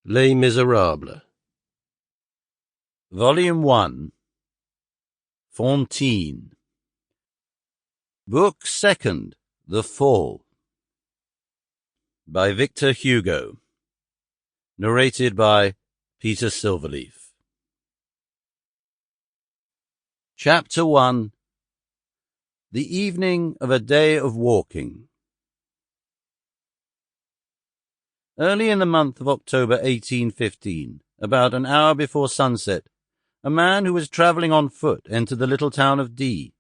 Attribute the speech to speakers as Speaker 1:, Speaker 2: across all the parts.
Speaker 1: Les Miserables. Volume 1. Fantine. Book 2nd. The Fall. By Victor Hugo. Narrated by Peter Silverleaf. Chapter 1. The Evening of a Day of Walking. Early in the month of October 1815, about an hour before sunset, a man who was travelling on foot entered the little town of D.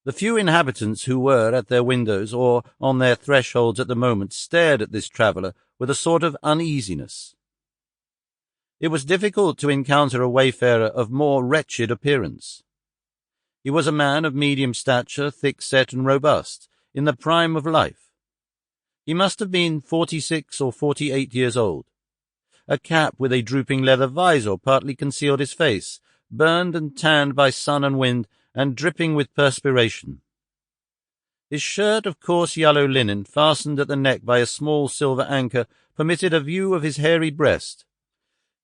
Speaker 1: The few inhabitants who were at their windows or on their thresholds at the moment stared at this traveller with a sort of uneasiness. It was difficult to encounter a wayfarer of more wretched appearance. He was a man of medium stature, thick-set and robust, in the prime of life. He must have been 46 or 48 years old. A cap with a drooping leather visor partly concealed his face, burned and tanned by sun and wind, and dripping with perspiration. His shirt of coarse yellow linen, fastened at the neck by a small silver anchor, permitted a view of his hairy breast.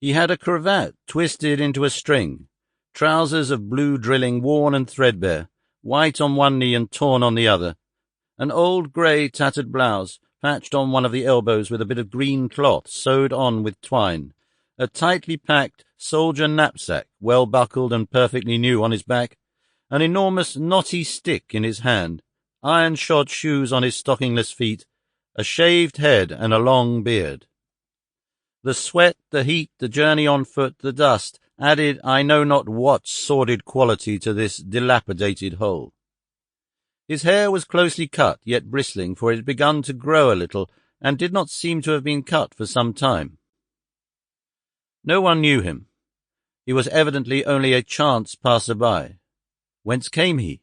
Speaker 1: He had a cravat twisted into a string, trousers of blue drilling worn and threadbare, white on one knee and torn on the other, an old grey tattered blouse, patched on one of the elbows with a bit of green cloth sewed on with twine, a tightly packed soldier knapsack, well buckled and perfectly new, on his back, an enormous knotty stick in his hand, iron-shod shoes on his stockingless feet, a shaved head and a long beard. The sweat, the heat, the journey on foot, the dust, added I know not what sordid quality to this dilapidated whole. His hair was closely cut, yet bristling, for it had begun to grow a little, and did not seem to have been cut for some time. No one knew him. He was evidently only a chance passer-by. Whence came he?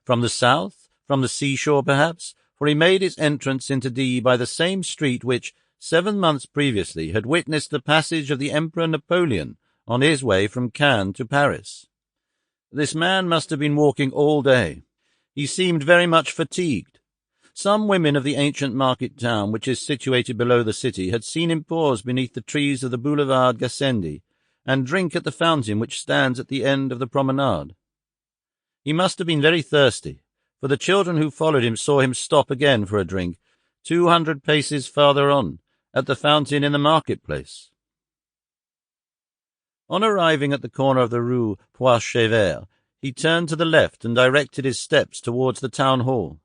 Speaker 1: From the south? From the seashore, perhaps? For he made his entrance into D by the same street which, 7 months previously, had witnessed the passage of the Emperor Napoleon on his way from Cannes to Paris. This man must have been walking all day. He seemed very much fatigued. Some women of the ancient market town, which is situated below the city, had seen him pause beneath the trees of the Boulevard Gassendi, and drink at the fountain which stands at the end of the promenade. He must have been very thirsty, for the children who followed him saw him stop again for a drink, 200 paces farther on, at the fountain in the market-place. On arriving at the corner of the Rue Poichet-Vert, he turned to the left and directed his steps towards the town hall.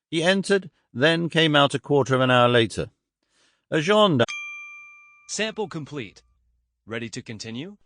Speaker 1: He entered, then came out a quarter of an hour later. A gendarme...
Speaker 2: Sample complete. Ready to continue?